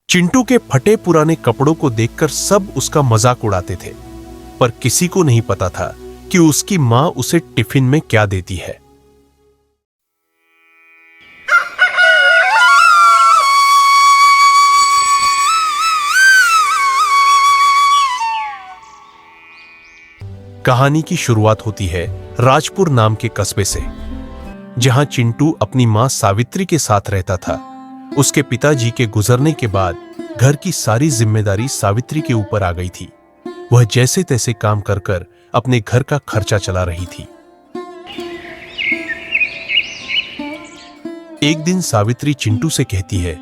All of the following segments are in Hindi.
चिंटू के फटे पुराने कपड़ों को देखकर सब उसका मजाक उड़ाते थे, पर किसी को नहीं पता था कि उसकी मां उसे टिफिन में क्या देती है। कहानी की शुरुआत होती है राजपुर नाम के कस्बे से, जहां चिंटू अपनी मां सावित्री के साथ रहता था। उसके पिताजी के गुजरने के बाद घर की सारी जिम्मेदारी सावित्री के ऊपर आ गई थी। वह जैसे तैसे काम कर कर अपने घर का खर्चा चला रही थी। एक दिन सावित्री चिंटू से कहती है,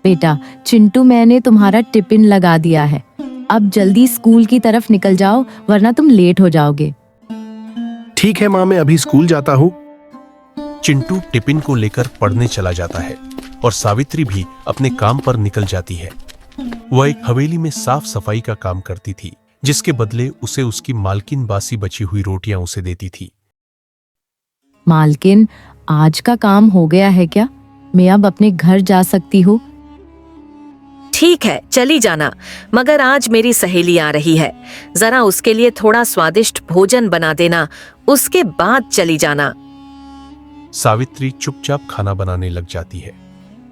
बेटा चिंटू, मैंने तुम्हारा टिफिन लगा दिया है। अब जल्दी स्कूल की तरफ निकल जाओ, वरना तुम लेट हो जाओगे। ठीक है माँ, मैं अभी स्कूल जाता हूँ। चिंटू टिफिन को लेकर पढ़ने चला जाता है और सावित्री भी अपने काम पर निकल जाती है। वह एक हवेली में साफ सफाई का काम करती थी, जिसके बदले उसे उसकी मालकिन बासी बची हुई रोटियां उसे देती थी। मालकिन, आज का काम हो गया है क्या? मैं अब अपने घर जा सकती हूँ? ठीक है, चली जाना, मगर आज मेरी सहेली आ रही है, जरा उसके लिए थोड़ा स्वादिष्ट भोजन बना देना, उसके बाद चली जाना। सावित्री चुपचाप खाना बनाने लग जाती है।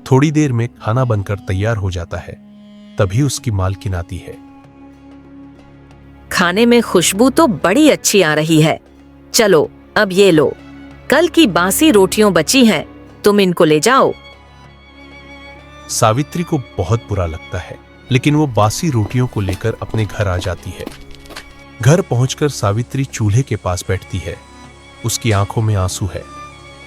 थोड़ी देर में खाना बनकर तैयार हो जाता है। तभी उसकी मालकिन आती है। खाने में खुशबू तो बड़ी अच्छी आ रही है। चलो अब ये लो, कल की बासी रोटियां बची हैं, तुम इनको ले जाओ। सावित्री को बहुत बुरा लगता है, लेकिन वो बासी रोटियों को लेकर अपने घर आ जाती है। घर पहुंचकर सावित्री चूल्हे के पास बैठती है। उसकी आंखों में आंसू है।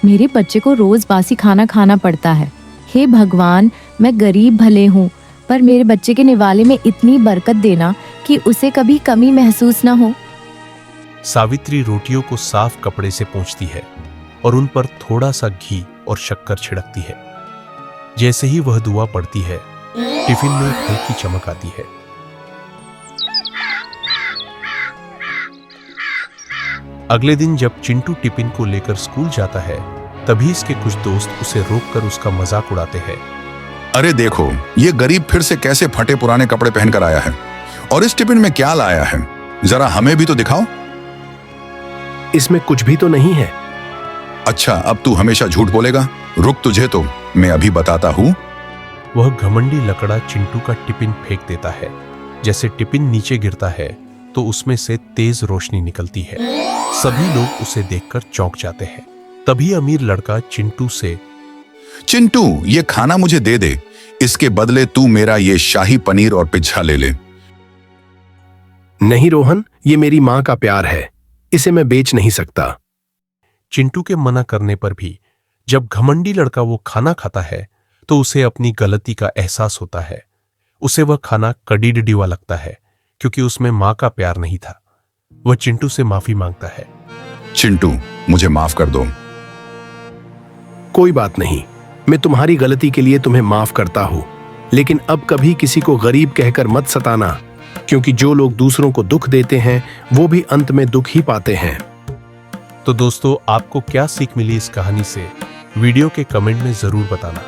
मेरे बच्चे को रोज बासी खाना खाना पड़ता है। हे भगवान, मैं गरीब भले हूँ, पर मेरे बच्चे के निवाले में इतनी बरकत देना कि उसे कभी कमी महसूस ना हो। सावित्री रोटियों को साफ कपड़े से पोंछती है और उन पर थोड़ा सा घी और शक्कर छिड़कती है। जैसे ही वह दुआ पड़ती है, टिफिन में एक हल्की चमक आती है। अगले दिन जब चिंटू टिफिन को लेकर स्कूल जाता है, तभी इसके कुछ दोस्त उसे रोककर उसका मजाक उड़ाते हैं। अरे देखो, ये गरीब फिर से कैसे फटे पुराने कपड़े पहनकर आया है, और इस टिफिन में क्या लाया है, जरा हमें भी तो दिखाओ। इसमें कुछ भी तो नहीं है। अच्छा, अब तू हमेशा झूठ बोलेगा? रुक, तुझे तो मैं अभी बताता हूँ। वह घमंडी लकड़ा चिंटू का टिफिन फेंक देता है। जैसे टिफिन नीचे गिरता है तो उसमें से तेज रोशनी निकलती है। सभी लोग उसे देखकर चौंक जाते हैं। तभी अमीर लड़का चिंटू से, चिंटू, ये खाना मुझे दे दे, इसके बदले तू मेरा ये शाही पनीर और पिज्जा ले ले। नहीं रोहन, ये मेरी माँ का प्यार है, इसे मैं बेच नहीं सकता। चिंटू के मना करने पर भी जब घमंडी लड़का वो खाना खाता है तो उसे अपनी गलती का एहसास होता है। उसे वह खाना कड़ी डिडीवा लगता है, क्योंकि उसमें माँ का प्यार नहीं था। वह चिंटू से माफी मांगता है। चिंटू, मुझे माफ कर दो। कोई बात नहीं, मैं तुम्हारी गलती के लिए तुम्हें माफ करता हूँ, लेकिन अब कभी किसी को गरीब कहकर मत सताना, क्योंकि जो लोग दूसरों को दुख देते हैं वो भी अंत में दुख ही पाते हैं। तो दोस्तों, आपको क्या सीख मिली इस कहानी से, वीडियो के कमेंट में जरूर बताना।